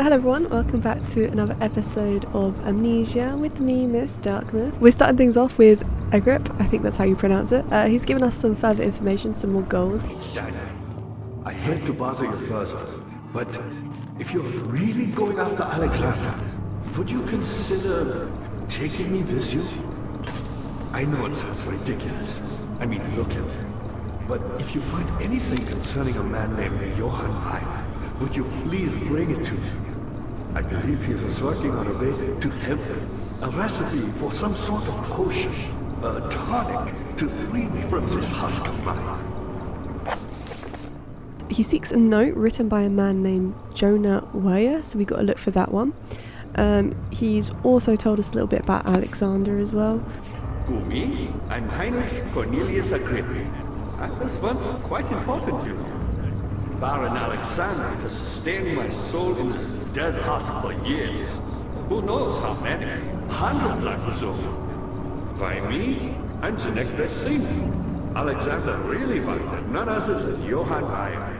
Hello everyone, welcome back to another episode of Amnesia with me, Miss Darkness. We're starting things off with Agrippa, I think that's how you pronounce it. He's given us some further information, some more goals. Dad, I hate to bother you further, but if you're really going after Alexander, would you consider taking me with you? I know it sounds ridiculous. I mean, look at me. But if you find anything concerning a man named Johann Weyer, would you please bring it to me? I believe he was working on a way to help me. A recipe for some sort of potion, a tonic to free me from this husk of mine. He seeks a note written by a man named Jonah Weyer, so we got to look for that one. He's also told us a little bit about Alexander as well. Who, me? I'm Heinrich Cornelius Agrippa. I was once quite important, you know. Baron Alexander has sustained my soul in this dead husk for years. Who knows how many? Hundreds, I presume. Why me? I'm the next best thing. Alexander really wanted none other than Johann Weyer.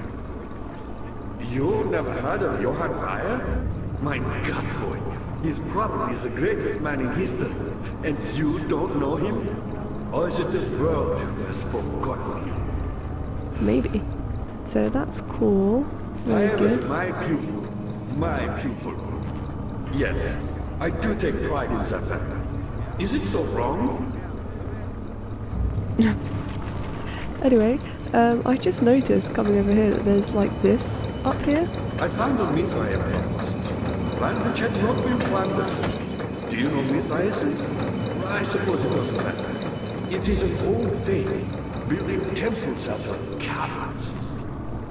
You never heard of Johann Weyer? My God, boy. He's probably the greatest man in history. And you don't know him? Or is it the world who has forgotten him? Maybe. So that's cool. Very Weyer good. is my pupil. My pupil. Yes, I do take pride in that fact. Is it so wrong? Anyway, I just noticed coming over here that there's like this up here. I found a Mithraeus box. One which had not been plundered. Do you know Mithraeus? I suppose it doesn't matter. It is an old faith, building temples out of caverns.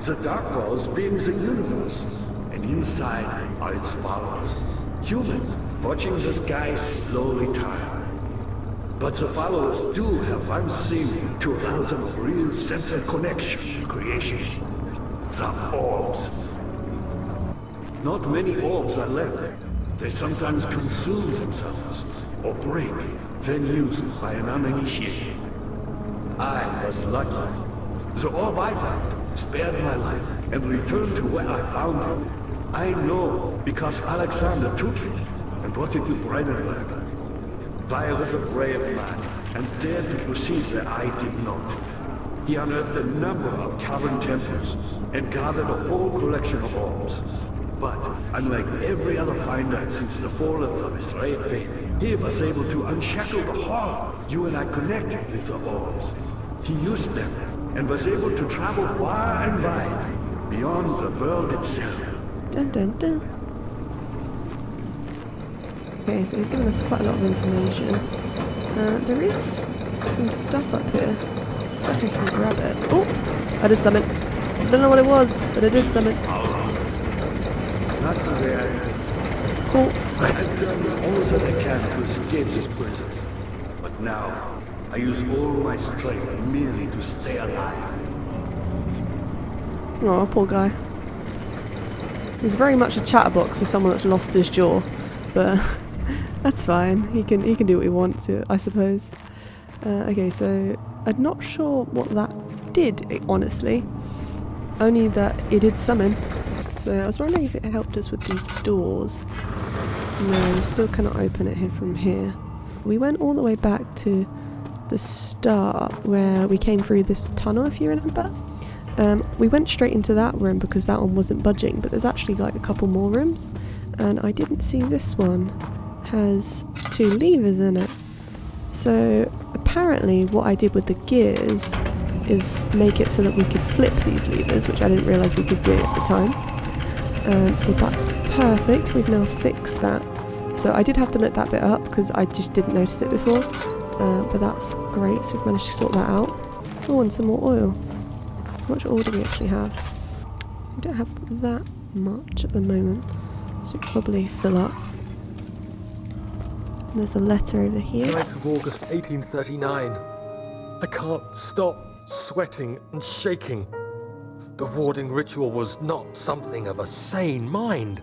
The Dark Walls being the universe, and inside are its followers. Humans watching the sky slowly turn. But the followers do have one thing to allow them a real sense of connection to creation. The orbs. Not many orbs are left. They sometimes consume themselves, or break, when used by an uninitiated. I was lucky. The orb I found spared my life and returned to where I found it. I know because Alexander took it and brought it to Brandenburg. Weyer was a brave man and dared to proceed where I did not. He unearthed a number of cavern temples and gathered a whole collection of orbs. But unlike every other finder since the fall of the Mithraeus faith, he was able to unshackle the horror you and I connected with the orbs. He used them and was able to travel far and wide, beyond the world itself. Dun dun dun. Okay, so he's given us quite a lot of information. There is some stuff up here. Looks like I can grab it. Oh! I did summon. Don't know what it was, but I did summon. Not so bad. Cool. I've done all that I can to escape this prison. But now, I use all my strength merely to stay alive. Oh, poor guy. He's very much a chatterbox for someone that's lost his jaw, but that's fine. He can do what he wants, I suppose. Okay, so I'm not sure what that did, honestly. Only that it did summon. So I was wondering if it helped us with these doors. No, we still cannot open it here from here. We went all the way back to the start where we came through this tunnel, if you remember. We went straight into that room because that one wasn't budging, but there's actually like a couple more rooms, and I didn't see this one has 2 levers in it. So apparently what I did with the gears is make it so that we could flip these levers, which I didn't realise we could do at the time. So that's perfect, we've now fixed that. So I did have to look that bit up because I just didn't notice it before. But that's great, so we've managed to sort that out. Oh, and some more oil. How much oil do we actually have? We don't have that much at the moment, so we probably fill up. And there's a letter over here. 9th of August 1839. I can't stop sweating and shaking. The warding ritual was not something of a sane mind.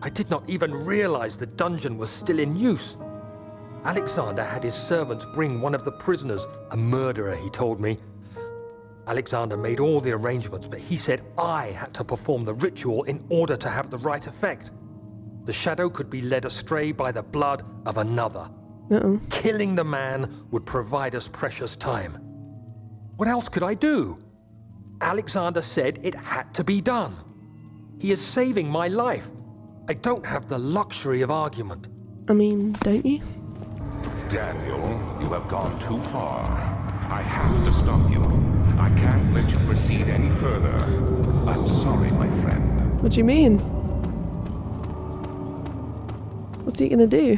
I did not even realize the dungeon was still in use. Alexander had his servants bring one of the prisoners, a murderer, he told me. Alexander made all the arrangements, but he said I had to perform the ritual in order to have the right effect. The shadow could be led astray by the blood of another. Uh-oh. Killing the man would provide us precious time. What else could I do? Alexander said it had to be done. He is saving my life. I don't have the luxury of argument. I mean, don't you? Daniel, you have gone too far. I have to stop you. I can't let you proceed any further. I'm sorry, my friend. What do you mean? What's he gonna do?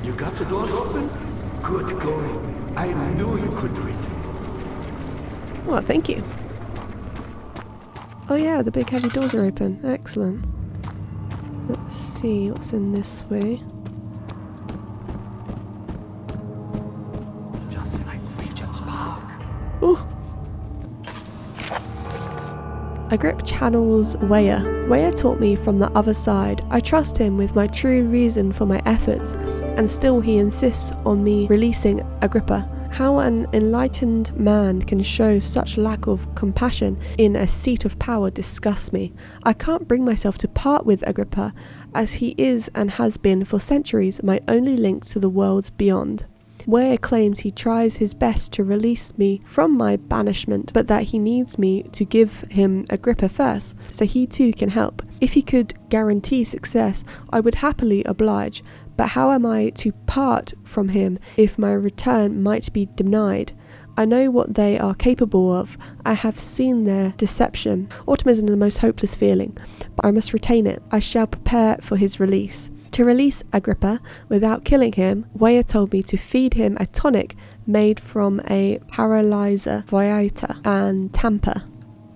You got the doors open? Good going. I knew you could do it. Well, thank you. Oh yeah, the big heavy doors are open. Excellent. Let's see what's in this way. Just like Regent's Park. Ooh. Agrippa channels Weyer. Weyer taught me from the other side. I trust him with my true reason for my efforts, and still he insists on me releasing Agrippa. How an enlightened man can show such lack of compassion in a seat of power disgusts me. I can't bring myself to part with Agrippa, as he is and has been for centuries my only link to the worlds beyond. Weyer claims he tries his best to release me from my banishment, but that he needs me to give him Agrippa first, so he too can help. If he could guarantee success, I would happily oblige, but how am I to part from him if my return might be denied? I know what they are capable of. I have seen their deception. Autumn isn't the most hopeless feeling, but I must retain it. I shall prepare for his release. To release Agrippa without killing him, Weyer told me to feed him a tonic made from a paralyzer, vitae, and tamper.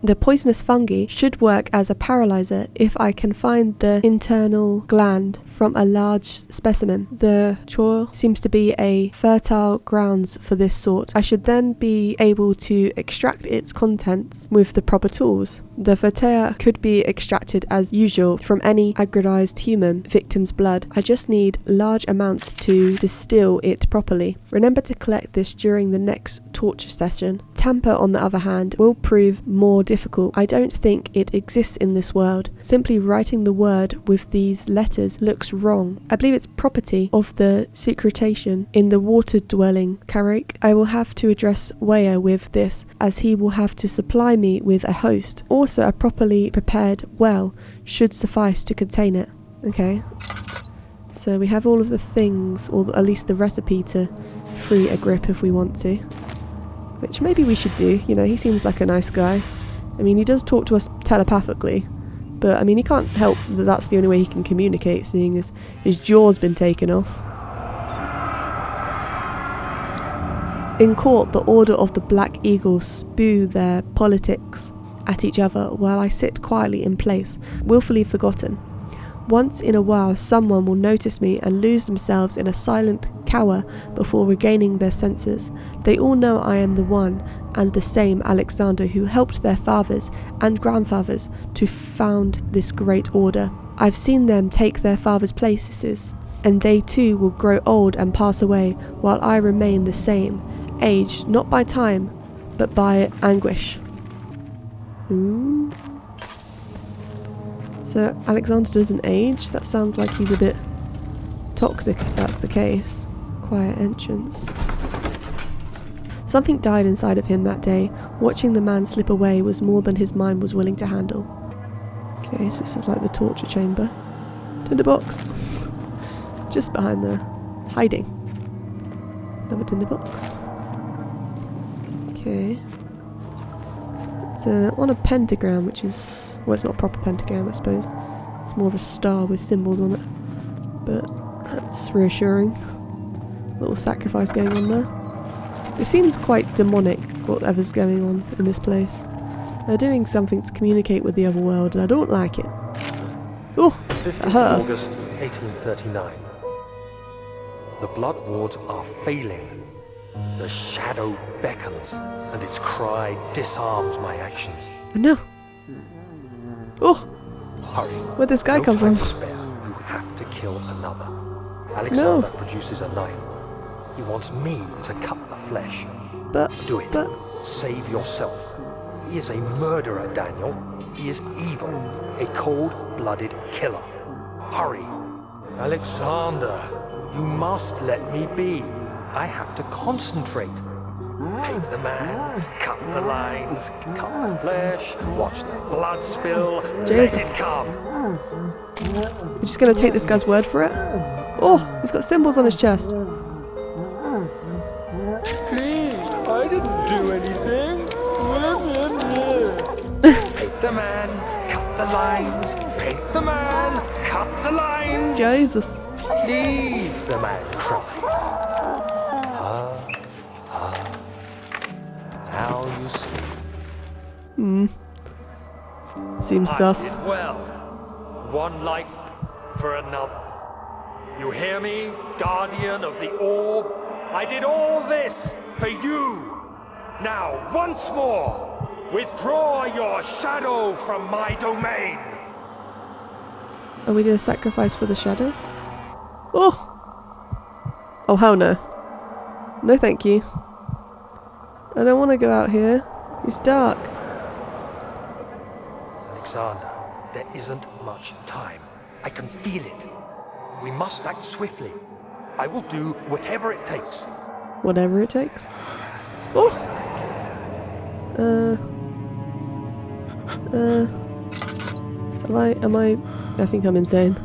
The poisonous fungi should work as a paralyzer if I can find the internal gland from a large specimen. The chore seems to be a fertile grounds for this sort. I should then be able to extract its contents with the proper tools. The vitae could be extracted as usual from any aggrandized human victim's blood. I just need large amounts to distill it properly. Remember to collect this during the next torture session. Tamper, on the other hand, will prove more difficult. I don't think it exists in this world. Simply writing the word with these letters looks wrong. I believe it's property of the secretation in the water-dwelling Carake. I will have to address Weyer with this, as he will have to supply me with a host. Also, a properly prepared well should suffice to contain it. Okay. So we have all of the things, or at least the recipe to free Agrippa if we want to. Which maybe we should do. You know, he seems like a nice guy. I mean, he does talk to us telepathically. But, I mean, he can't help that that's the only way he can communicate, seeing as his jaw's been taken off. In court, the Order of the Black Eagles spew their politics at each other while I sit quietly in place, willfully forgotten. Once in a while someone will notice me and lose themselves in a silent cower before regaining their senses. They all know I am the one and the same Alexander who helped their fathers and grandfathers to found this great order. I've seen them take their fathers' places, and they too will grow old and pass away while I remain the same, aged not by time but by anguish. So Alexander doesn't age? That sounds like he's a bit toxic if that's the case. Quiet entrance. Something died inside of him that day. Watching the man slip away was more than his mind was willing to handle. Okay, so this is like the torture chamber. Tinderbox. Just behind the hiding. Another tinderbox. Okay. It's on a pentagram, which is... well, it's not a proper pentagram, I suppose. It's more of a star with symbols on it. But that's reassuring. Little sacrifice going on there. It seems quite demonic, whatever's going on in this place. They're doing something to communicate with the other world, and I don't like it. Oh, that 15th hurts. August 1839. The blood wards are failing. The shadow beckons, and its cry disarms my actions. Oh no. Oh, Hurry. where'd this guy No come time from? to spare. You have to kill another. Alexander produces a knife. He wants me to cut the flesh. But, Do it. but, Save yourself. He is a murderer, Daniel. He is evil, a cold-blooded killer. Hurry. Alexander, you must let me be. I have to concentrate. Paint the man, cut the lines, cut the flesh, watch the blood spill, Jesus. let it come. We're just gonna take this guy's word for it? Oh, he's got symbols on his chest. Please, I didn't do anything. Paint the man, cut the lines, paint the man, cut the lines. Jesus. Please, the man cries. Now you see. Seems I sus. did well. One life for another. You hear me, guardian of the orb? I did all this for you. Now, once more, withdraw your shadow from my domain. Are we doing a sacrifice for the shadow? Oh! Oh, hell no. No thank you. I don't want to go out here. It's dark. Alexander, there isn't much time. I can feel it. We must act swiftly. I will do whatever it takes. Whatever it takes. Oh! I think I'm insane.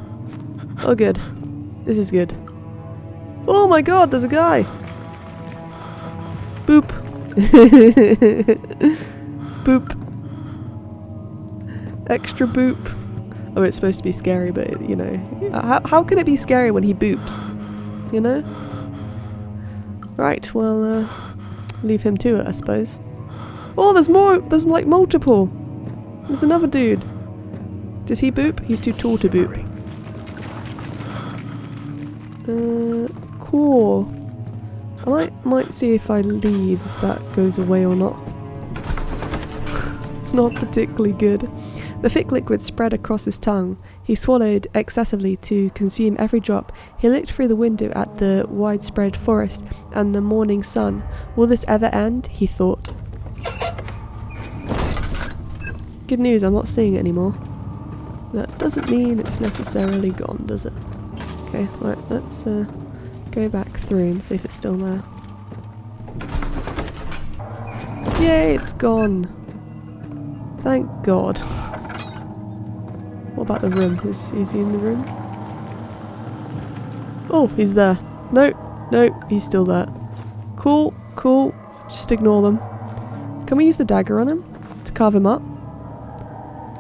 Oh good. This is good. Oh my god, there's a guy! Boop. Boop. Extra boop. Oh, it's supposed to be scary, but you know. How can it be scary when he boops? You know? Right, well, leave him to it, I suppose. Oh, there's more! There's like multiple! There's another dude. Does he boop? He's too tall to boop. Cool. I might see if I leave, if that goes away or not. It's not particularly good. The thick liquid spread across his tongue. He swallowed excessively to consume every drop. He looked through the window at the widespread forest and the morning sun. Will this ever end? He thought. Good news, I'm not seeing it anymore. That doesn't mean it's necessarily gone, does it? Okay, right, let's go back through and see if it's still there. Yay, it's gone! Thank God. What about the room? Is he in the room? Oh, he's there. No, he's still there. Cool, cool. Just ignore them. Can we use the dagger on him to carve him up?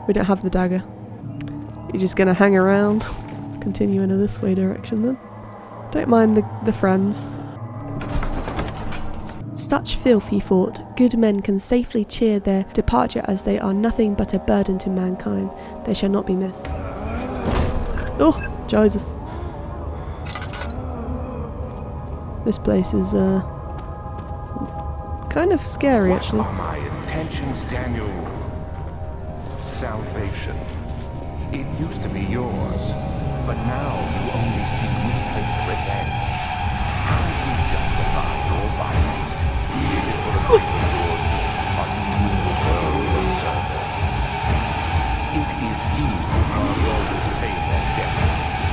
We don't have the dagger. You're just gonna hang around. Continue in a this way direction then. Don't mind the friends. Such filth, he thought. Good men can safely cheer their departure as they are nothing but a burden to mankind. They shall not be missed. Oh, Jesus. This place is kind of scary actually. What are my intentions, Daniel? Salvation. It used to be yours, but now you only seek misplaced revenge. How do you justify your violence? Is it for the greater good? Are you doing the world a service? It is you who are always paying that debt.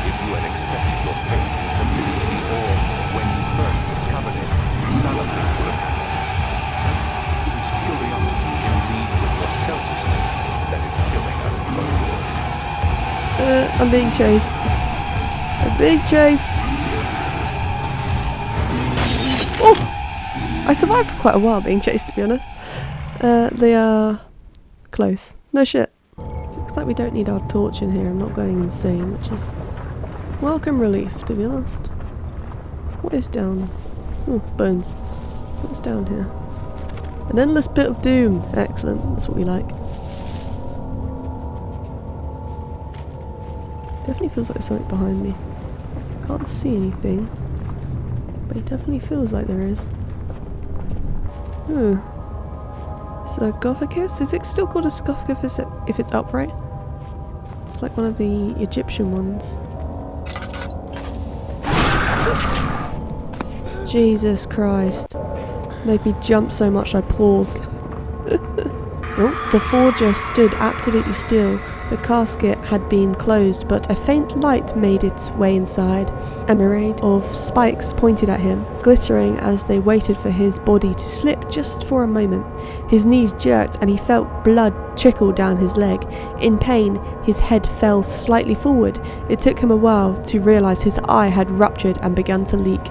If you had accepted your fate and submitted to the orb when you first discovered it, none of this would have happened. It is curiosity in league with your selfishness that is killing us both. I'm being chased. I'm being chased. Oh! I survived for quite a while being chased, to be honest. They are close. No shit. Looks like we don't need our torch in here. I'm not going insane, which is welcome relief, to be honest. What is down? Oh, bones. What's down here? An endless pit of doom. Excellent. That's what we like. Definitely feels like there's something behind me. Can't see anything, but it definitely feels like there is. Ooh. Sarcophagus? Is it still called a sarcophagus if it's upright? It's like one of the Egyptian ones. Jesus Christ. Made me jump so much I paused. Oh, the forger stood absolutely still. The casket had been closed, but a faint light made its way inside. A myriad of spikes pointed at him, glittering as they waited for his body to slip just for a moment. His knees jerked and he felt blood trickle down his leg. In pain, his head fell slightly forward. It took him a while to realise his eye had ruptured and begun to leak.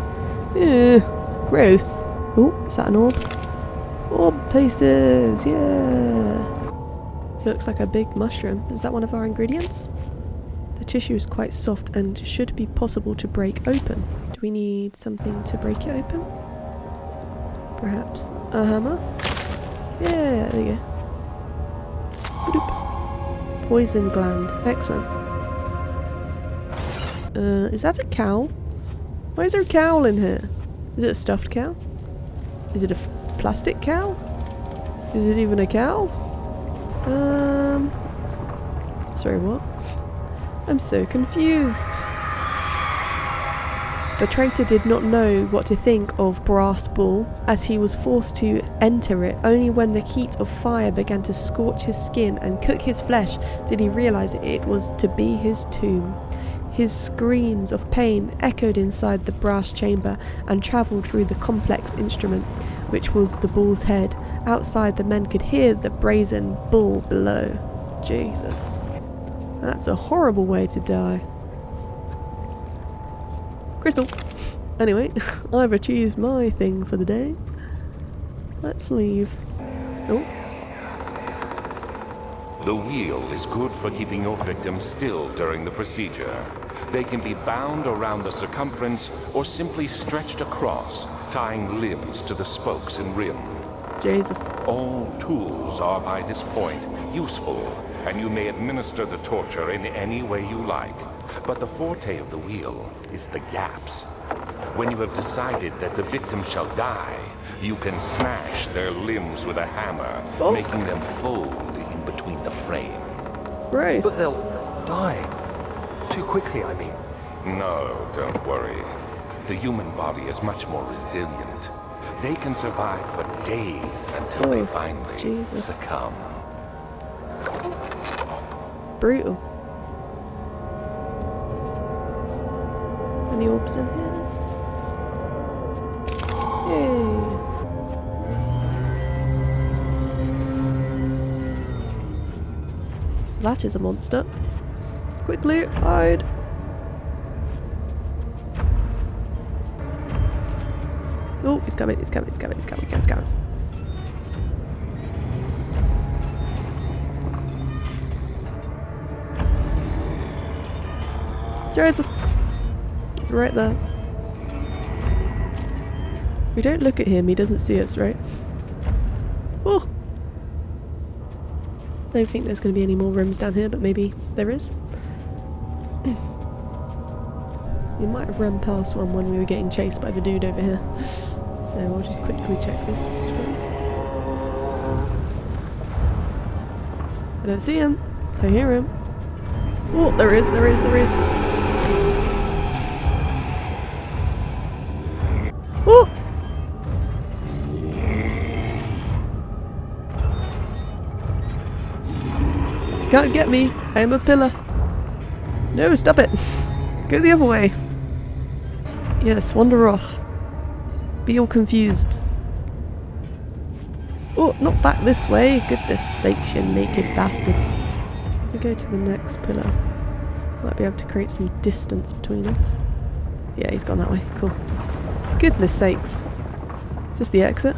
Gross. Oh, is that an orb? Orb places, yeah. So it looks like a big mushroom. Is that one of our ingredients? The tissue is quite soft and should be possible to break open. Do we need something to break it open? Perhaps a hammer? Yeah, there you go. Ba-doop. Poison gland. Excellent. Is that a cow? Why is there a cow in here? Is it a stuffed cow? Is it a plastic cow? Is it even a cow? Sorry, what? I'm so confused. The traitor did not know what to think of Brass Ball, as he was forced to enter it. Only when the heat of fire began to scorch his skin and cook his flesh did he realise it was to be his tomb. His screams of pain echoed inside the brass chamber and travelled through the complex instrument, which was the bull's head. Outside, the men could hear the brazen bull below. Jesus. That's a horrible way to die. Crystal. Anyway, I've achieved my thing for the day. Let's leave. Oh. The wheel is good for keeping your victims still during the procedure. They can be bound around the circumference or simply stretched across, tying limbs to the spokes and rim. Jesus. All tools are by this point useful, and you may administer the torture in any way you like. But the forte of the wheel is the gaps. When you have decided that the victim shall die, you can smash their limbs with a hammer, making them fold in between the frame. Gross. But they'll die. Too quickly, I mean. No, don't worry. The human body is much more resilient. They can survive for days until they finally succumb. Brutal. Any orbs in here? Yay. That is a monster. Quickly, hide. Oh, he's coming, he's coming, he's coming, he's coming, he's coming. Jesus! He's right there. We don't look at him, he doesn't see us, right? Oh! I don't think there's going to be any more rooms down here, but maybe there is. We might have run past one when we were getting chased by the dude over here. So we'll just quickly check this one. I don't see him. I hear him. Oh, there is, there is, there is. Oh! Can't get me. I am a pillar. No, stop it. Go the other way. Yes, wander off. Be all confused. Oh, not back this way. Goodness sakes, you naked bastard. We go to the next pillar. Might be able to create some distance between us. Yeah, he's gone that way. Cool. Goodness sakes. Is this the exit?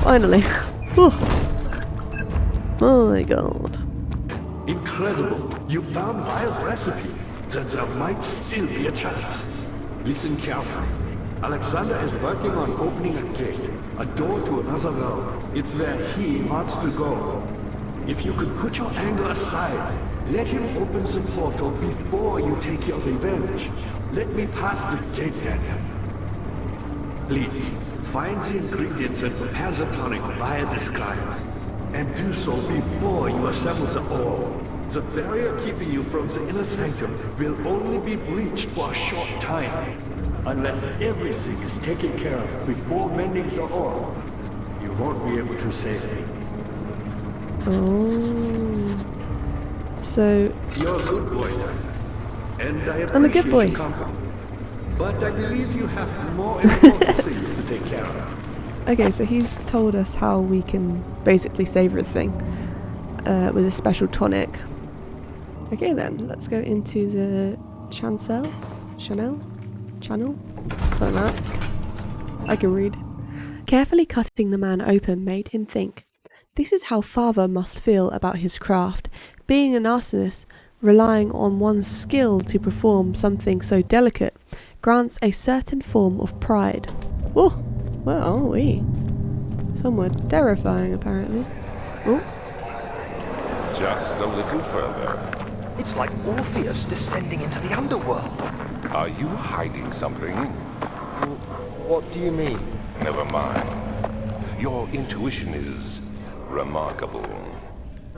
Finally. My god. Incredible. You found Vile's recipe. Then there might still be a chance. Listen carefully. Alexander is working on opening a gate, a door to another realm. It's where he wants to go. If you could put your anger aside, let him open the portal before you take your revenge. Let me pass the gate, Daniel. Please, find the ingredients and prepare the tonic via disguise. And do so before you assemble the orb. The barrier keeping you from the inner sanctum will only be breached for a short time. Unless everything is taken care of before mending the orb, you won't be able to save me. Oh. So, You're a good boy, Dad. And I I'm a good appreciate boy. your company. But I believe you have more important things to take care of. okay, so he's told us how we can basically save everything with a special tonic. Okay then, let's go into the Channel? Something like that. I can read. Carefully cutting the man open made him think. This is how father must feel about his craft. Being an arsonist, relying on one's skill to perform something so delicate, grants a certain form of pride. Oh, well, we. Somewhat terrifying, apparently. Oh. Just a little further. It's like Orpheus descending into the underworld. Are you hiding something? What do you mean? Never mind. Your intuition is remarkable.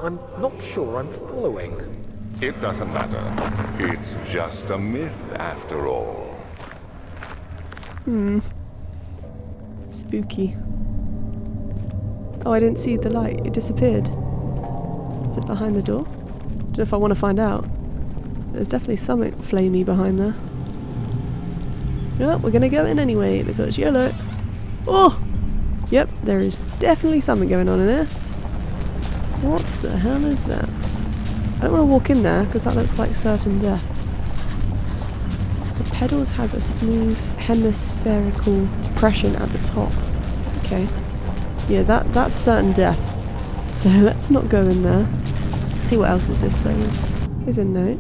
I'm not sure I'm following. It doesn't matter. It's just a myth after all. Spooky. Oh, I didn't see the light. It disappeared. Is it behind the door? Don't know if I want to find out. There's definitely something flamey behind there. Well, we're gonna go in anyway because yellow. Oh! Yep, there is definitely something going on in there. What the hell is that? I don't want to walk in there because that looks like certain death. The pedals has a smooth hemispherical depression at the top. Okay. Yeah, that's certain death. So let's not go in there. See what else is this way. Here's a note.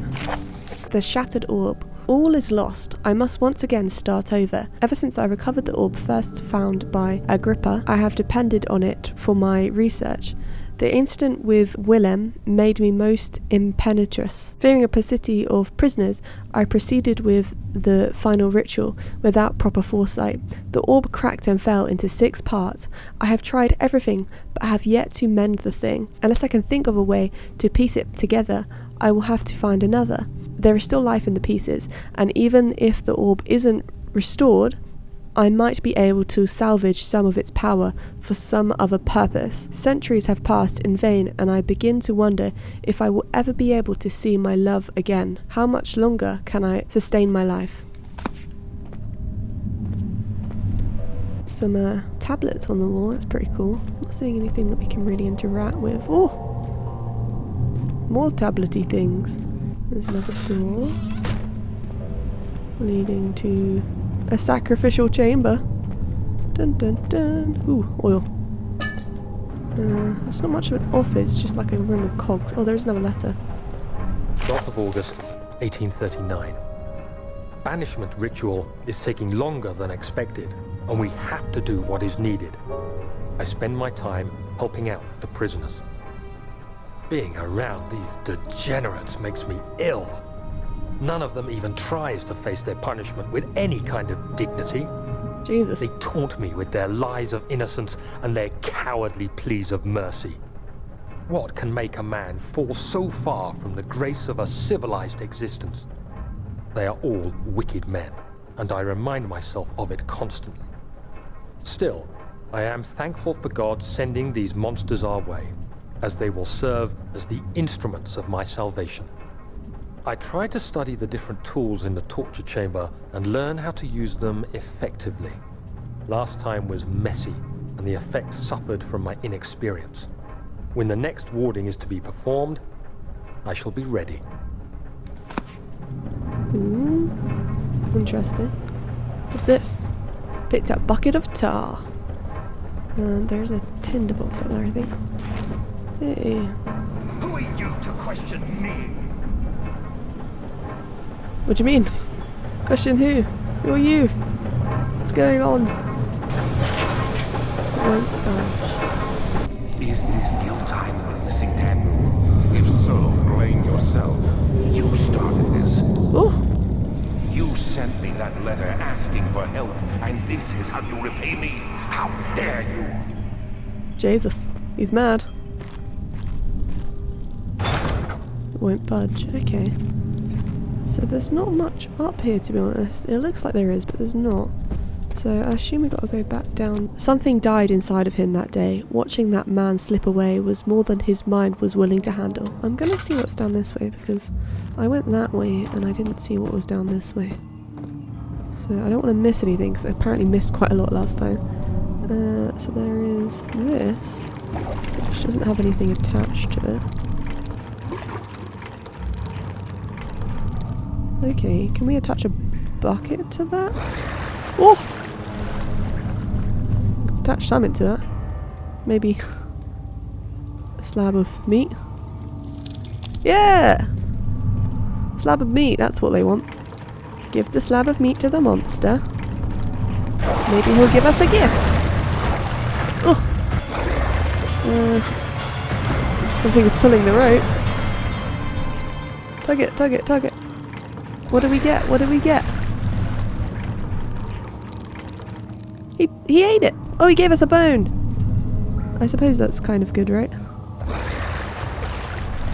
The shattered orb. All is lost. I must once again start over. Ever since I recovered the orb first found by Agrippa, I have depended on it for my research. The incident with Willem made me most impenetrous. Fearing a paucity of prisoners, I proceeded with the final ritual without proper foresight. The orb cracked and fell into 6 parts. I have tried everything, but have yet to mend the thing. Unless I can think of a way to piece it together, I will have to find another. There is still life in the pieces, and even if the orb isn't restored, I might be able to salvage some of its power for some other purpose. Centuries have passed in vain, and I begin to wonder if I will ever be able to see my love again. How much longer can I sustain my life? Some tablets on the wall, that's pretty cool. Not seeing anything that we can really interact with. Oh! More tablety things. There's another door leading to a sacrificial chamber. Dun dun dun. Ooh, oil. It's not much of an office, just like a room of cogs. Oh, there's another letter. 12th of August, 1839. Banishment ritual is taking longer than expected, and we have to do what is needed. I spend my time helping out the prisoners. Being around these degenerates makes me ill. None of them even tries to face their punishment with any kind of dignity. Jesus. They taunt me with their lies of innocence and their cowardly pleas of mercy. What can make a man fall so far from the grace of a civilized existence? They are all wicked men, and I remind myself of it constantly. Still, I am thankful for God sending these monsters our way, as they will serve as the instruments of my salvation. I try to study the different tools in the torture chamber and learn how to use them effectively. Last time was messy, and the effect suffered from my inexperience. When the next warding is to be performed, I shall be ready. Interesting. What's this? Picked up bucket of tar. And there's a tinderbox up there, I think. Hey. Who are you to question me? What do you mean? Question who? Who are you? What's going on? Oh gosh. Is this your time for the missing taboo? If so, blame yourself. You started this. Oh! You sent me that letter asking for help, and this is how you repay me? How dare you? Jesus. He's mad. Won't budge. Okay. So there's not much up here, to be honest. It looks like there is, but there's not. So I assume we gotta go back down. Something died inside of him that day. Watching that man slip away was more than his mind was willing to handle. I'm gonna see what's down this way because I went that way and I didn't see what was down this way. So I don't want to miss anything because I apparently missed quite a lot last time. So there is this, which doesn't have anything attached to it. Okay, can we attach a bucket to that? Oh! Attach something to that. Maybe a slab of meat. Yeah! Slab of meat, that's what they want. Give the slab of meat to the monster. Maybe he'll give us a gift. Ugh. Something is pulling the rope. Tug it, tug it, tug it. What do we get? What do we get? He ate it! Oh, he gave us a bone! I suppose that's kind of good, right?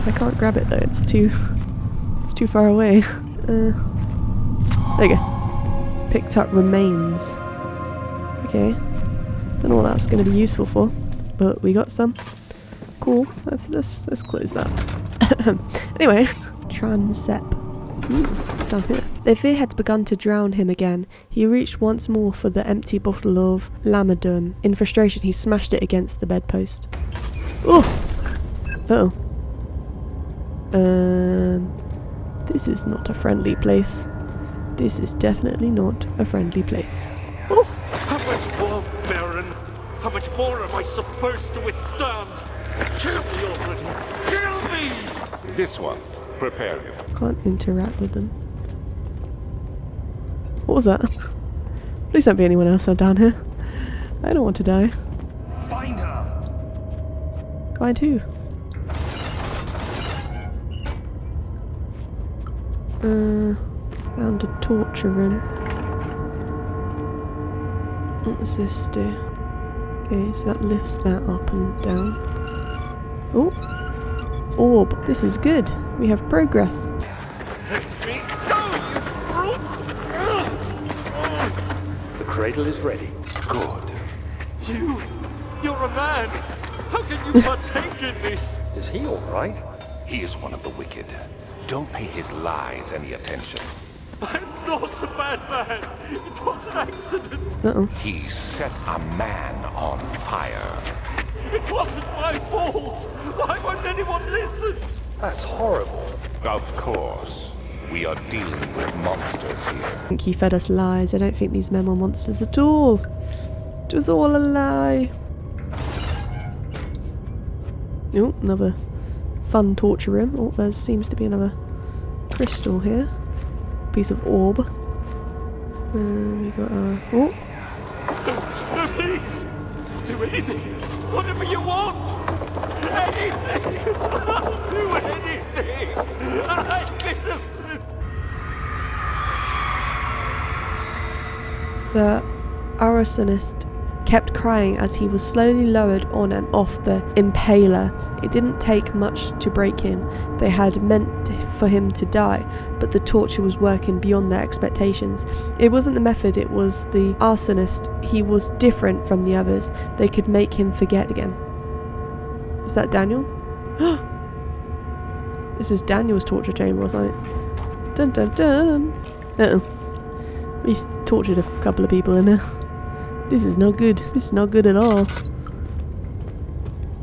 I can't grab it though, it's too far away. There you go. Picked up remains. Okay. Don't know what that's going to be useful for, but we got some. Cool. Let's close that. Anyway, Transept. It's down here. The fear had begun to drown him again. He reached once more for the empty bottle of Lamadum. In frustration, he smashed it against the bedpost. Oh! Uh-oh. This is not a friendly place. This is definitely not a friendly place. Oh! How much more, Baron? How much more am I supposed to withstand? Kill me already! Kill me! This one. Prepare him. Can't interact with them. What was that? Please don't be anyone else down here. I don't want to die. Find her! Find who? Found a torture room. What does this do? Okay, so that lifts that up and down. Oh! Orb. This is good. We have progress. Let me go, you brute! The cradle is ready. Good. You're a man! How can you partake in this? Is he all right? He is one of the wicked. Don't pay his lies any attention. I'm not a bad man! It was an accident! Uh-oh. He set a man on fire. It wasn't my fault! Why won't anyone listen? That's horrible. Of course. We are dealing with monsters here. I think he fed us lies. I don't think these men were monsters at all. It was all a lie. Oh, another fun torture room. Oh, there seems to be another crystal here. Piece of orb. We got a... Oh! No, please! I'll do anything! Whatever you want! Anything! I'll do anything! I'm innocent! The arsonist kept crying as he was slowly lowered on and off the impaler. It didn't take much to break him. They had meant for him to die, but the torture was working beyond their expectations. It wasn't the method, it was the arsonist. He was different from the others. They could make him forget again. Is that Daniel? This is Daniel's torture chamber or something. Dun dun dun! Uh-oh. We tortured a couple of people in there. This is not good. This is not good at all.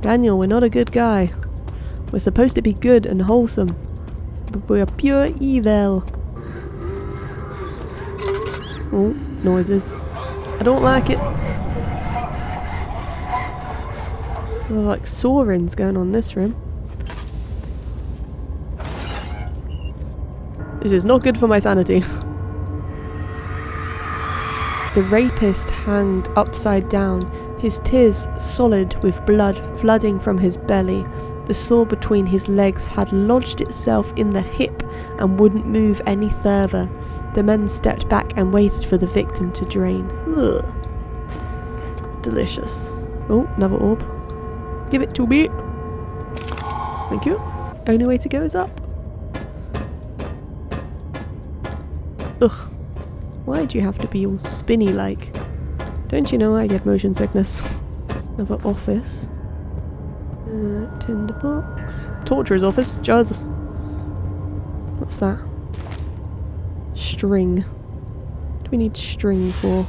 Daniel, we're not a good guy. We're supposed to be good and wholesome. But we're pure evil. Oh, noises. I don't like it. There's like soarings going on in this room. This is not good for my sanity. The rapist hanged upside down, his tears solid with blood flooding from his belly. The saw between his legs had lodged itself in the hip and wouldn't move any further. The men stepped back and waited for the victim to drain. Ugh. Delicious. Oh, another orb. Give it to me. Thank you. Only way to go is up. Ugh. Why do you have to be all spinny like? Don't you know I get motion sickness? Another office. Tinderbox. Torturer's office? Jesus. What's that? String. What do we need string for?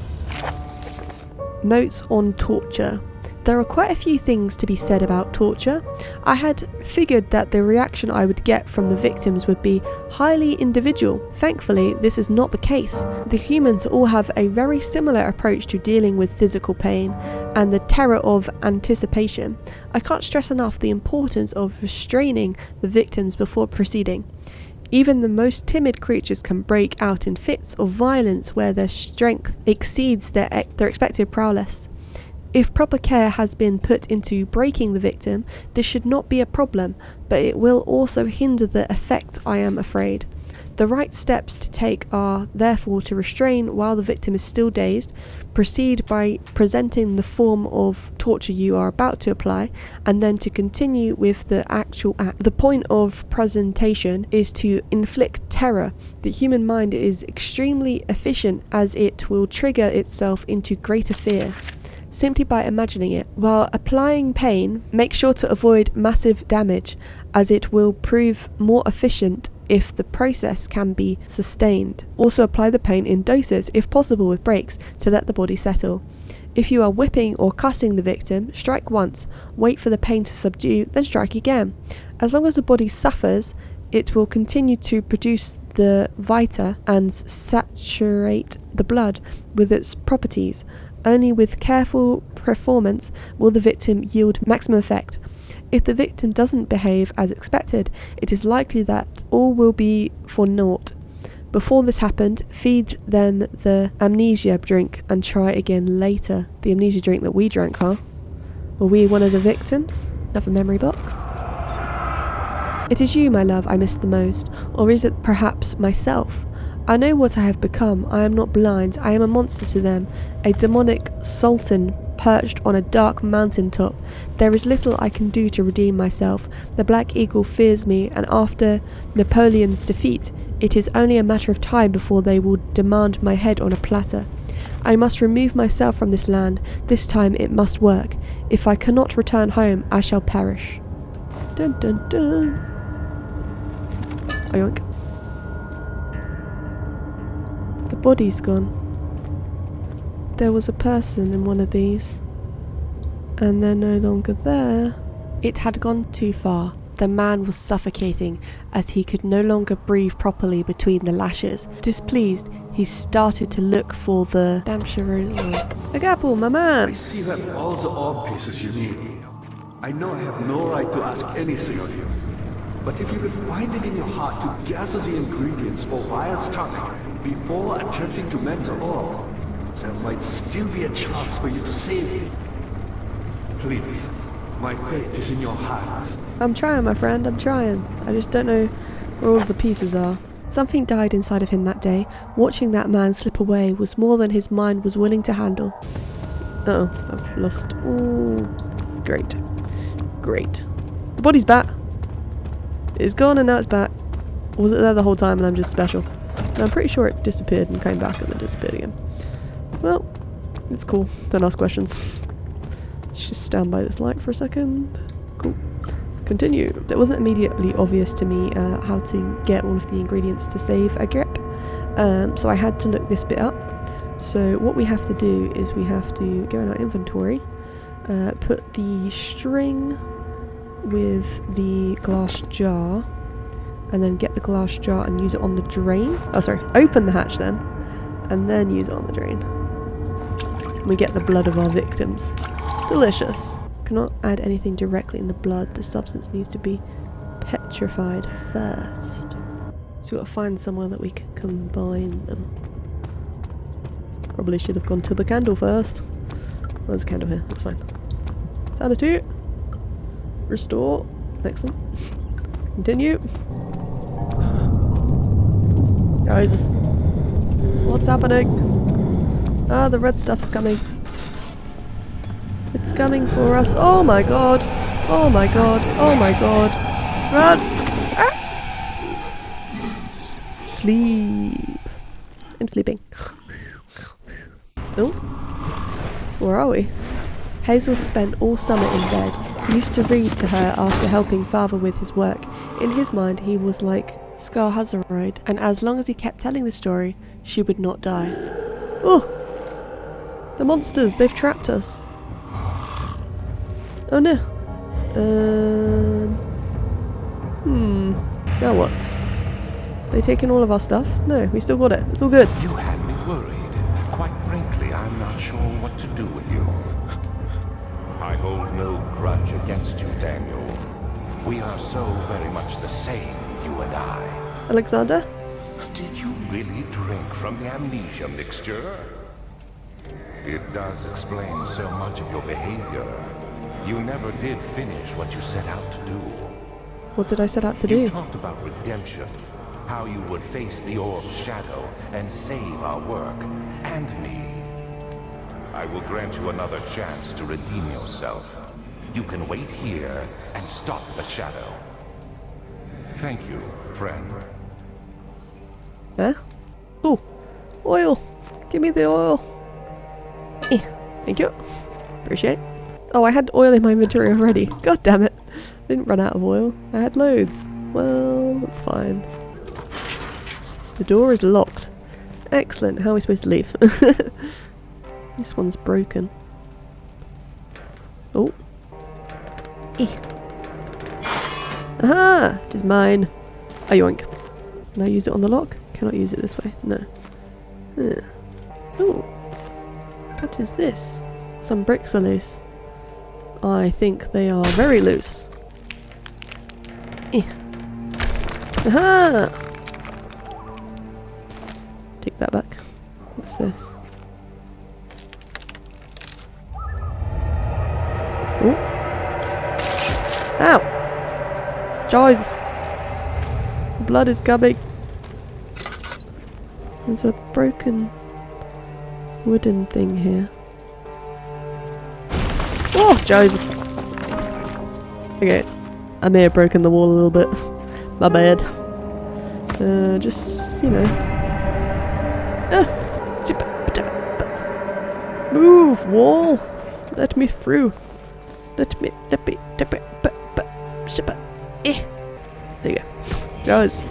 Notes on torture. There are quite a few things to be said about torture. I had figured that the reaction I would get from the victims would be highly individual. Thankfully, this is not the case. The humans all have a very similar approach to dealing with physical pain and the terror of anticipation. I can't stress enough the importance of restraining the victims before proceeding. Even the most timid creatures can break out in fits of violence where their strength exceeds their expected prowess. If proper care has been put into breaking the victim, this should not be a problem, but it will also hinder the effect, I am afraid. The right steps to take are, therefore, to restrain while the victim is still dazed, proceed by presenting the form of torture you are about to apply, and then to continue with the actual act. The point of presentation is to inflict terror. The human mind is extremely efficient as it will trigger itself into greater fear simply by imagining it. While applying pain, make sure to avoid massive damage, as it will prove more efficient if the process can be sustained. Also apply the pain in doses, if possible with breaks, to let the body settle. If you are whipping or cutting the victim, strike once, wait for the pain to subdue, then strike again. As long as the body suffers, it will continue to produce the vita and saturate the blood with its properties. Only with careful performance will the victim yield maximum effect. If the victim doesn't behave as expected, it is likely that all will be for naught. Before this happened, feed them the amnesia drink and try again later. The amnesia drink that we drank, huh? Were we one of the victims? Another memory box. It is you, my love, I miss the most, or is it perhaps myself? I know what I have become. I am not blind. I am a monster to them, a demonic sultan perched on a dark mountain top. There is little I can do to redeem myself. The Black Eagle fears me, and after Napoleon's defeat, it is only a matter of time before they will demand my head on a platter. I must remove myself from this land. This time it must work. If I cannot return home, I shall perish. Dun dun dun. Oink. The body's gone. There was a person in one of these, and they're no longer there. It had gone too far. The man was suffocating as he could no longer breathe properly between the lashes. Displeased, he started to look for the damn Shirley. Agrippa, my I man! see you have all the orb pieces you need. I know I have no right to ask anything of you, but if you could find it in your heart to gather the ingredients for Vire's tonic before attempting to mend the orb, there might still be a chance for you to save me. Please, my fate is in your hands. I'm trying, my friend, I'm trying. I just don't know where all of the pieces are. Something died inside of him that day. Watching that man slip away was more than his mind was willing to handle. Uh-oh, I've lost... Ooh, great. Great. The body's back. It's gone and now it's back. Or was it there the whole time and I'm just special? And I'm pretty sure it disappeared and came back and then disappeared again. Well, it's cool. Don't ask questions. Let's just stand by this light for a second. Cool. Continue. It wasn't immediately obvious to me how to get all of the ingredients to save Agrippa. So I had to look this bit up. So what we have to do is we have to go in our inventory, put the string with the glass jar, and then get the glass jar and use it on the drain. Oh, sorry. Open the hatch then, and then use it on the drain. We get the blood of our victims. Delicious. Cannot add anything directly in the blood. The substance needs to be petrified first. So we've got to find somewhere that we can combine them. Probably should have gone to the candle first. Well, there's a candle here. That's fine. Sanity. Restore. Excellent. Continue. Jesus. What's happening? Ah, the red stuff's coming. It's coming for us. Oh my god. Oh my god. Oh my god. Run! Ah! Sleep. I'm sleeping. Oh. Where are we? Hazel spent all summer in bed. He used to read to her after helping father with his work. In his mind, he was like Scarhazaride, and as long as he kept telling the story, she would not die. Oh! The monsters! They've trapped us! Oh no! Now what? They taken all of our stuff? No, we still got it. It's all good. You had me worried. Quite frankly, I'm not sure what to do with you. I hold no grudge against you, Daniel. We are so very much the same, you and I. Alexander? Did you really drink from the amnesia mixture? It does explain so much of your behavior. You never did finish what you set out to do. What did I set out to You do? talked about redemption, how you would face the Orb's shadow and save our work, and me. I will grant you another chance to redeem yourself. You can wait here and stop the shadow. Thank you, friend. Huh? Ooh! Oil! Give me the oil! Thank you. Appreciate it. Oh, I had oil in my inventory already. God damn it. I didn't run out of oil. I had loads. Well, that's fine. The door is locked. Excellent. How are we supposed to leave? This one's broken. Oh. Aha! It is mine. Oh, yoink. Can I use it on the lock? Cannot use it this way. No. Oh. What is this? Some bricks are loose. I think they are very loose. Aha! Take that back. What's this? Oh! Ow! Jesus! Blood is coming. There's a broken wooden thing here. Oh, Jesus! Okay, I may have broken the wall a little bit. My bad. Just, you know. Move, wall! Let me through. There you go. Guys.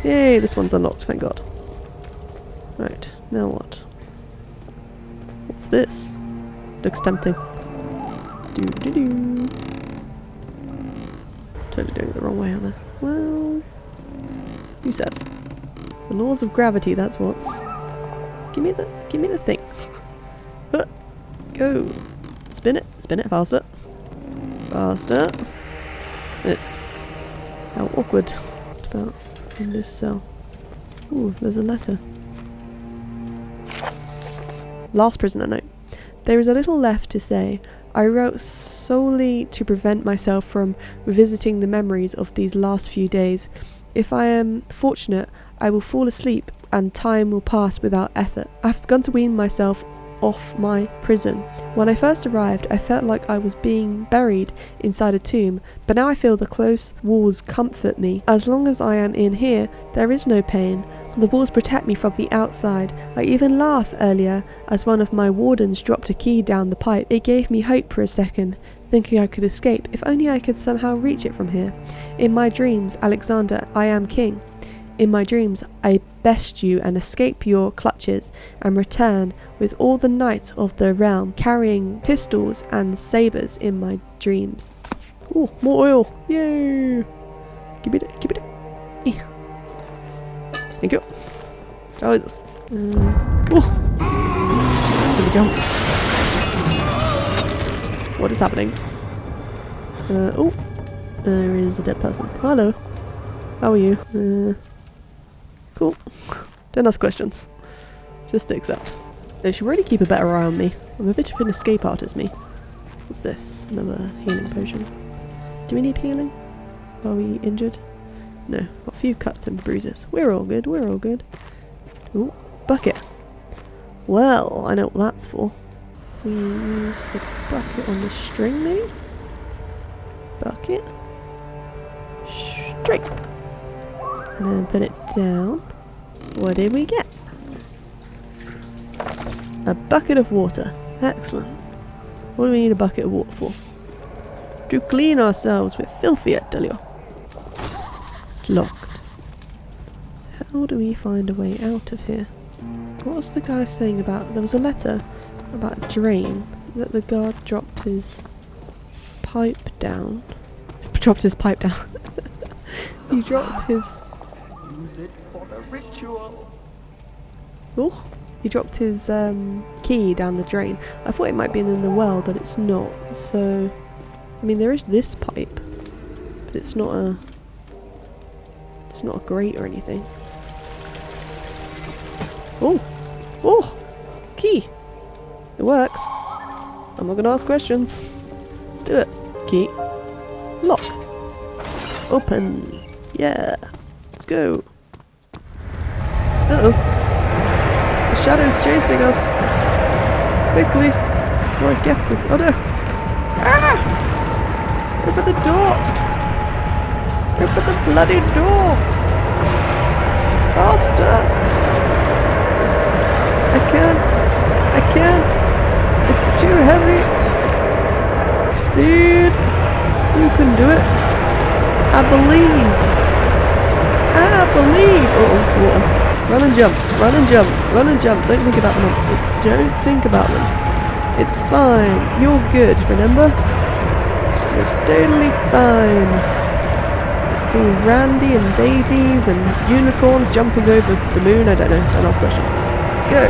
Yay, this one's unlocked, thank God. Right, now what? What's this? Looks tempting. Doo-doo-doo. Totally doing it the wrong way, aren't I? Well, who says? The laws of gravity, that's what. Give me the thing. Go. Spin it faster. Faster. How awkward. Just about in this cell. Ooh, there's a letter. Last prisoner note. There is a little left to say. I wrote solely to prevent myself from revisiting the memories of these last few days. If I am fortunate, I will fall asleep and time will pass without effort. I've begun to wean myself off my prison. When I first arrived, I felt like I was being buried inside a tomb, but now I feel the close walls comfort me. As long as I am in here, there is no pain. The walls protect me from the outside. I even laughed earlier as one of my wardens dropped a key down the pipe. It gave me hope for a second, thinking I could escape, if only I could somehow reach it from here. In my dreams, Alexander, I am king. In my dreams, I best you and escape your clutches and return with all the knights of the realm, carrying pistols and sabers in my dreams. Oh, more oil! Yay! Give it. Thank you. Jesus. Let me jump. What is happening? Oh, there is a dead person. Hello. How are you? Cool. Don't ask questions. Just accept. They should really keep a better eye on me. I'm a bit of an escape artist, me. What's this? Another healing potion. Do we need healing? Are we injured? No. Got a few cuts and bruises. We're all good. Ooh, bucket. Well, I know what that's for. We use the bucket on the string, maybe? Bucket. String. And then put it down. What did we get? A bucket of water. Excellent. What do we need a bucket of water for? To clean ourselves with filthy Delio. It's locked. So how do we find a way out of here? What was the guy saying about... There was a letter about a drain that the guard dropped his pipe down. Dropped his pipe down. He dropped his... Use it for the ritual. Oh, he dropped his key down the drain. I thought it might be in the well, but it's not. So, I mean, there is this pipe, but it's not a grate or anything. Oh, oh, key. It works. I'm not gonna ask questions. Let's do it. Key. Lock. Open. Yeah. Let's go. Uh-oh. The shadow's chasing us. Quickly. Before it gets us. Oh no. Ah! Open the door. Open the bloody door. Faster. I can't. It's too heavy. Speed. You can do it. I believe. Oh, water. Run and jump. Run and jump. Run and jump. Don't think about the monsters. Don't think about them. It's fine. You're good, remember? You're totally fine. It's all randy and daisies and unicorns jumping over the moon. I don't know. Don't ask questions. Let's go.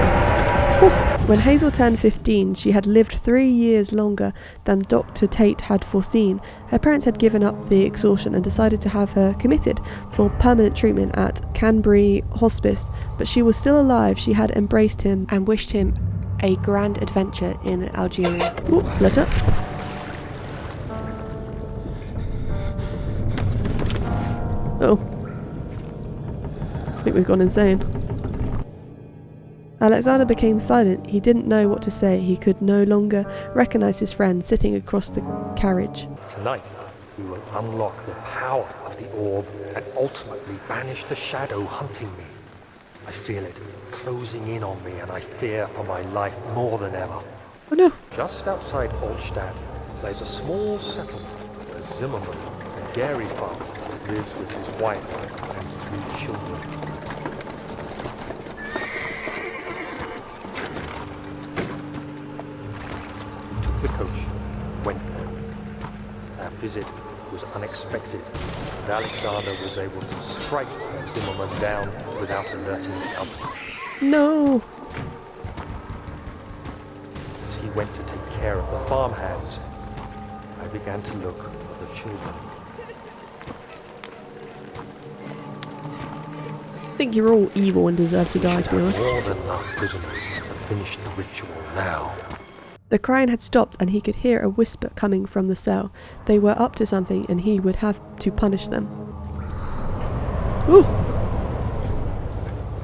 Whew. When Hazel turned 15, she had lived 3 years longer than Dr. Tate had foreseen. Her parents had given up the extortion and decided to have her committed for permanent treatment at Canbury Hospice, but she was still alive. She had embraced him and wished him a grand adventure in Algeria. Ooh, letter. Oh. I think we've gone insane. Alexander became silent. He didn't know what to say. He could no longer recognize his friend sitting across the carriage. Tonight, we will unlock the power of the orb and ultimately banish the shadow hunting me. I feel it closing in on me and I fear for my life more than ever. Oh no. Just outside Altstadt lies a small settlement where Zimmerman, a dairy farmer, lives with his wife and 3 children. We took the coach, went there. Our visit was unexpected, and Alexander was able to strike Zimmerman down without alerting the company. No. As he went to take care of the farmhands, I began to look for the children. I think you're all evil and deserve to die, to be honest. More than enough prisoners to finish the ritual now. The crying had stopped and he could hear a whisper coming from the cell. They were up to something and he would have to punish them. Ooh!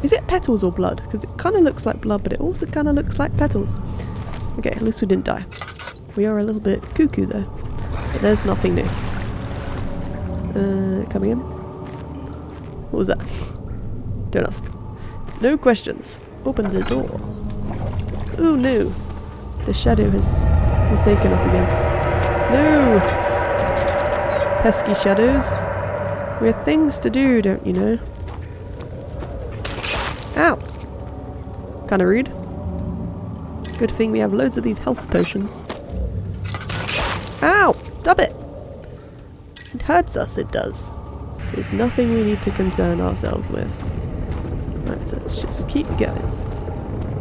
Is it petals or blood? Because it kind of looks like blood, but it also kind of looks like petals. Okay, at least we didn't die. We are a little bit cuckoo though. But there's nothing new. Coming in? What was that? Don't ask. No questions. Open the door. Oh no. The shadow has forsaken us again. No! Pesky shadows. We have things to do, don't you know? Ow! Kinda rude. Good thing we have loads of these health potions. Ow! Stop it! It hurts us, it does. There's nothing we need to concern ourselves with. Right, let's just keep going.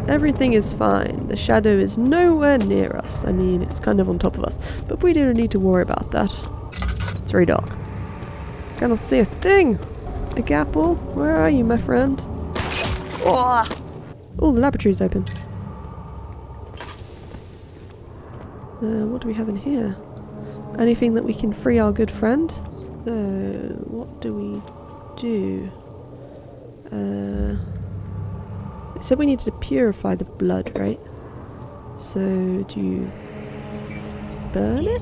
Everything is fine. The shadow is nowhere near us. I mean, it's kind of on top of us, but we don't need to worry about that. It's very dark. Cannot see a thing! A Gapple, where are you, my friend? Oh, the laboratory's open. What do we have in here? Anything that we can free our good friend? So, what do we do? It said we needed to purify the blood, right? So, do you burn it?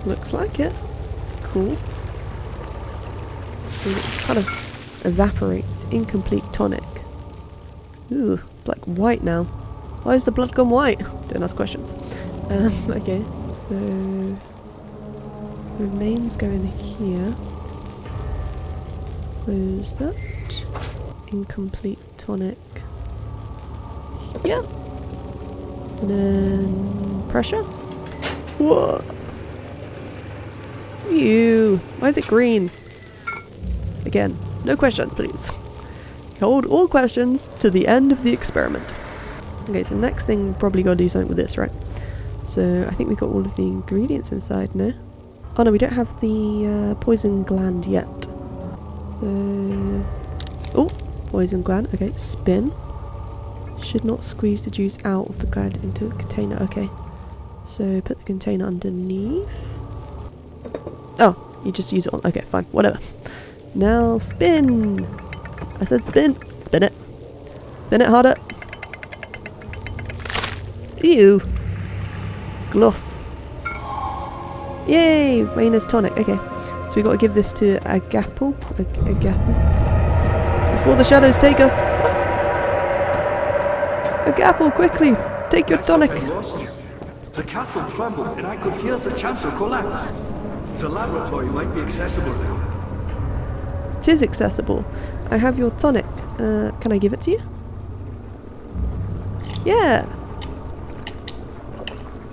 Looks like it. Cool. It kind of evaporates. Incomplete tonic. Ooh, it's like white now. Why is the blood gone white? Don't ask questions. Okay, so remains go in here. Close that. Incomplete tonic. Yeah. And then pressure. Whoa. Ew. Why is it green? Again, no questions, please. Hold all questions to the end of the experiment. Okay, so next thing, probably gotta do something with this, right? So I think we've got all of the ingredients inside now. Oh no, we don't have the poison gland yet. Oh, poison gland. Okay, spin. Should not squeeze the juice out of the gland into a container. Okay, so put the container underneath. Oh, you just use it on. Okay, fine, whatever. Now spin. I said spin. Spin it. Spin it harder. Ew. Gloss. Yay! Raina's tonic. Okay. So we got to give this to Agrippa. Before the shadows take us. Agrippa, quickly! Take your tonic! I lost you. The castle trembled and I could hear the chancel collapse. The laboratory might be accessible now. It is accessible. I have your tonic. Can I give it to you? Yeah!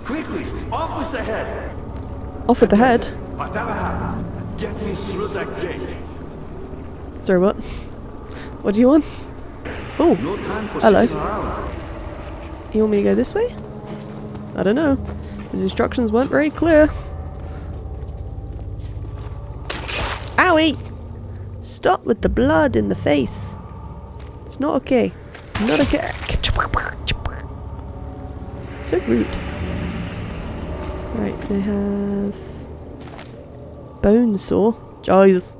Quickly, off with the head! Off with the head? Whatever happens, get me through that gate. Sorry, what? What do you want? Oh! No time for Hello. sitting around. You want me to go this way? I don't know. His instructions weren't very clear. Owie! Stop with the blood in the face. It's not okay. Not okay. So rude. Right, they have bone saw. Jeez.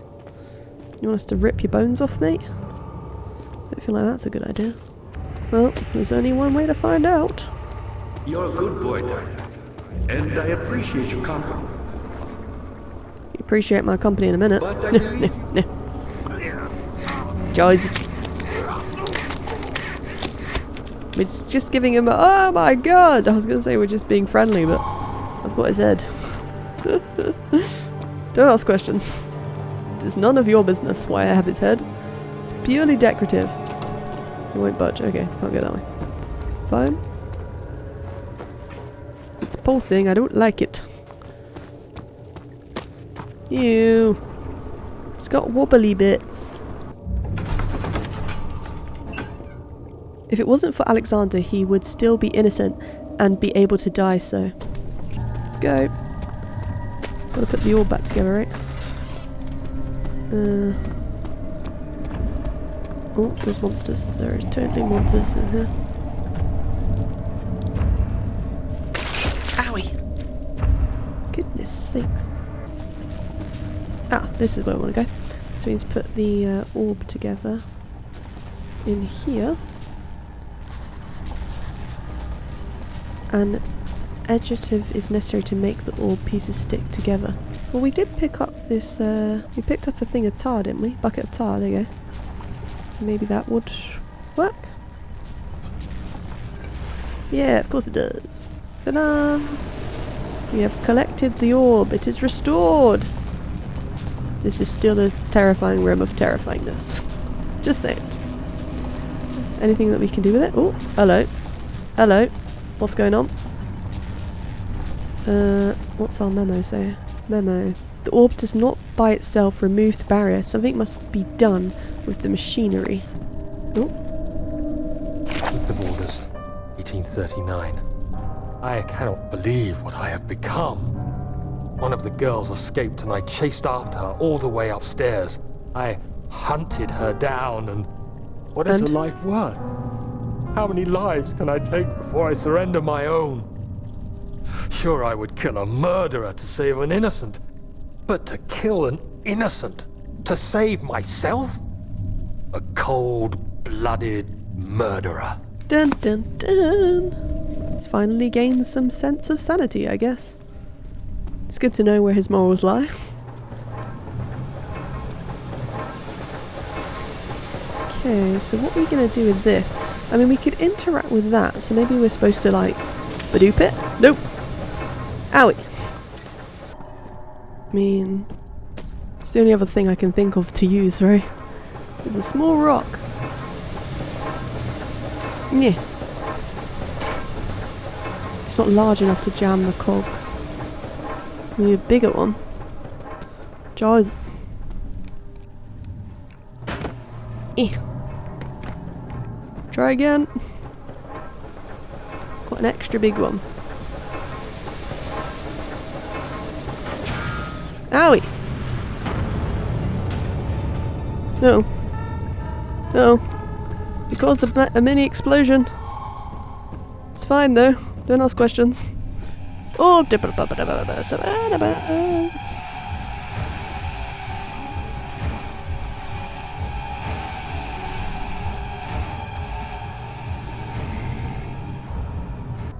You want us to rip your bones off, mate? Don't feel like that's a good idea. Well, there's only one way to find out. You're a good boy, Doctor. And I appreciate your company. You appreciate my company in a minute. But I No, believe- no, no. Jesus. We're just giving him a... Oh my god! I was going to say we're just being friendly, but I've got his head. Don't ask questions. It's none of your business why I have his head. It's purely decorative. He won't budge. Okay, can't go that way. Fine. It's pulsing. I don't like it. Ew. It's got wobbly bits. If it wasn't for Alexander, he would still be innocent and be able to die, so... Let's go. Gotta put the orb back together, right? Oh, there's monsters. There is totally monsters in here. Owie! Goodness sakes. Ah, this is where I want to go. So we need to put the orb together in here. An adjective is necessary to make the orb pieces stick together. Well, we did pick up this, we picked up a thing of tar, didn't we? Bucket of tar, there you go. Maybe that would work? Yeah, of course it does. Ta-da! We have collected the orb. It is restored! This is still a terrifying realm of terrifyingness. Just saying. Anything that we can do with it? Oh, hello. Hello. What's going on? What's our memo say? Memo. The orb does not by itself remove the barrier. Something must be done with the machinery. Oh. 10th of August, 1839. I cannot believe what I have become. One of the girls escaped and I chased after her all the way upstairs. I hunted her down and... What is a life worth? How many lives can I take before I surrender my own? Sure, I would kill a murderer to save an innocent. But to kill an innocent to save myself? A cold-blooded murderer. Dun dun dun. He's finally gained some sense of sanity, I guess. It's good to know where his morals lie. Okay, so what are we going to do with this? I mean, we could interact with that, so maybe we're supposed to, like, Badoop it? Nope. Owie. I mean, it's the only other thing I can think of to use, right? It's a small rock. Yeah. It's not large enough to jam the cogs. We need a bigger one. Jaws. Try again. Got an extra big one. Owie! No. No. It caused a mini explosion. It's fine though. Don't ask questions. Oh!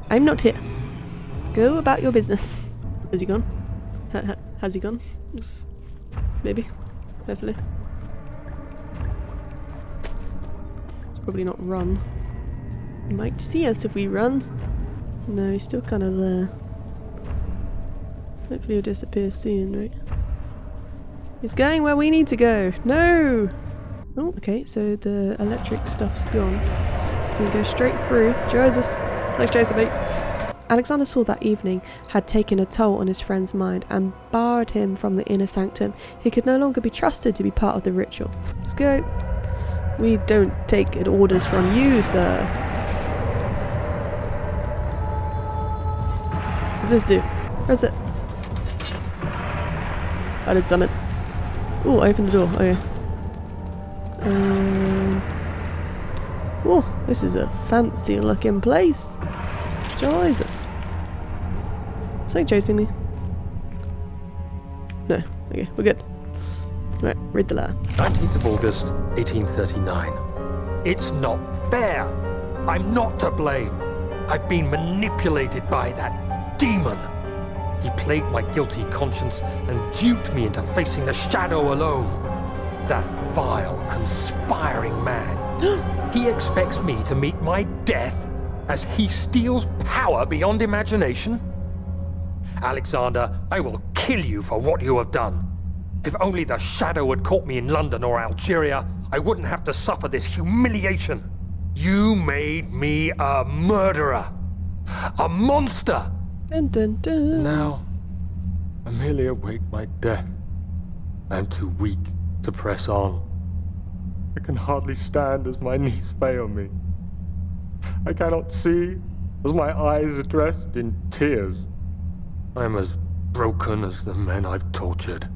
I'm not here. Go about your business. Has he gone? Has he gone? Maybe. Hopefully. Probably not run. He might see us if we run. No, he's still kind of there. Hopefully he'll disappear soon, right? He's going where we need to go. No! Oh, okay, so the electric stuff's gone. So we can go straight through. Jesus! Thanks, Jason, mate. Alexander saw that evening had taken a toll on his friend's mind and barred him from the inner sanctum. He could no longer be trusted to be part of the ritual. Let's go. We don't take orders from you, sir. What does this do? Where's it? I did summon. Ooh, I opened the door. Okay. Oh, this is a fancy looking place. Jesus. Something chasing me? No. Okay, we're good. Right, read the letter. 19th of August, 1839. It's not fair. I'm not to blame. I've been manipulated by that demon. He played my guilty conscience and duped me into facing the shadow alone. That vile, conspiring man. He expects me to meet my death as he steals power beyond imagination? Alexander, I will kill you for what you have done. If only the shadow had caught me in London or Algeria, I wouldn't have to suffer this humiliation. You made me a murderer. A monster. Dun dun dun. Now, I merely await my death. I am too weak to press on. I can hardly stand as my knees fail me. I cannot see as my eyes are dressed in tears. I am as broken as the men I've tortured.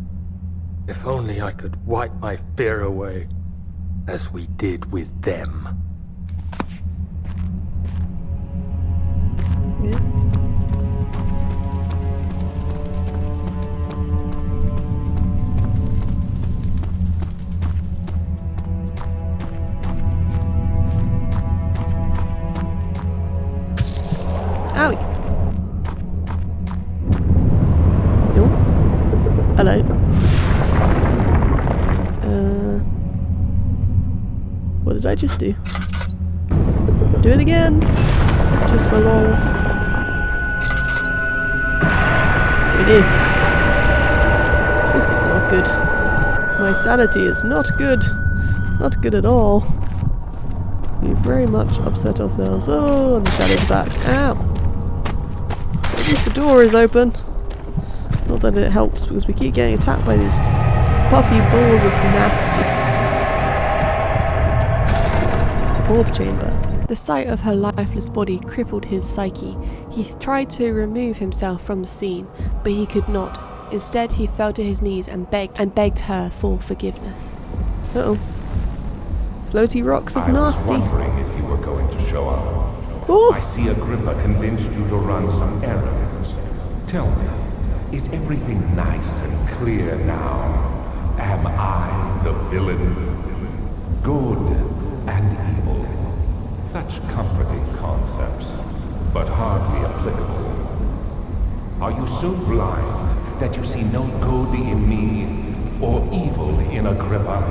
If only I could wipe my fear away, as we did with them. Yeah. Owie. Oh. Hello. What did I just do? Do it again. Just for lols. We do. This is not good. My sanity is not good. Not good at all. We very much upset ourselves. Oh, and the shadow's back. Ow. At least the door is open. Not that it helps because we keep getting attacked by these puffy balls of nasty. Orb Chamber. The sight of her lifeless body crippled his psyche. He tried to remove himself from the scene, but he could not. Instead, he fell to his knees and begged her for forgiveness. Uh-oh. Floaty rocks of nasty. I was wondering if you were going to show up. Ooh. I see Agrippa convinced you to run some errands. Tell me, is everything nice and clear now? Am I the villain? Good and evil. Such comforting concepts, but hardly applicable. Are you so blind that you see no good in me or evil in Agrippa?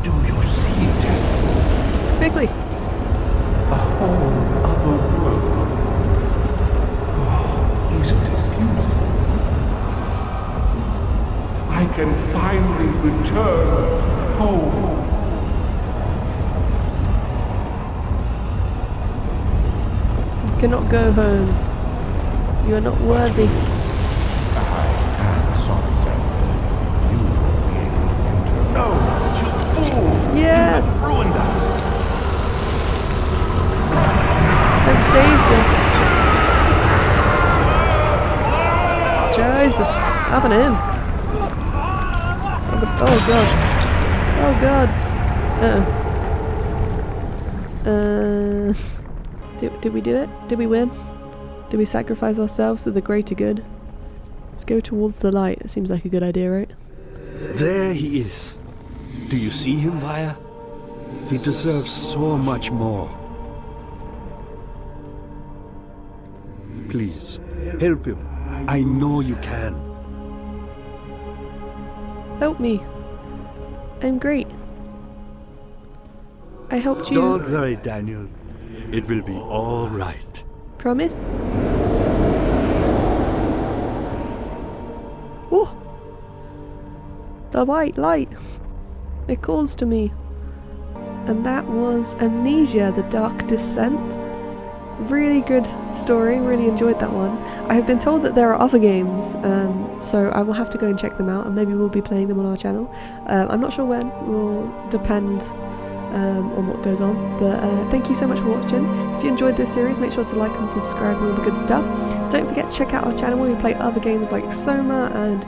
Do you quickly. A whole other world. Oh, isn't it beautiful? I can finally return home. You cannot go home. You are not worthy. I am sorry, Daniel. You won't be able to enter. No, you fool! Yes! You have ruined us! They've saved us. Jesus. What happened to him? Oh god. Oh god. Did we do it? Did we win? Did we sacrifice ourselves to the greater good? Let's go towards the light. It seems like a good idea, right? There he is. Do you see him, Vaya? He deserves so much more. Please, help him. I know you can. Help me. I'm great. I helped you. Don't worry, Daniel. It will be all right. Promise? Oh! The white light! It calls to me. And that was Amnesia, The Dark Descent. Really good story, really enjoyed that one. I have been told that there are other games, so I will have to go and check them out, and maybe we'll be playing them on our channel. I'm not sure when, will depend on what goes on, but thank you so much for watching. If you enjoyed this series, make sure to like and subscribe and all the good stuff. Don't forget to check out our channel where we play other games like Soma and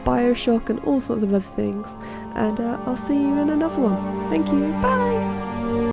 Bioshock and all sorts of other things, and I'll see you in another one. Thank you, bye!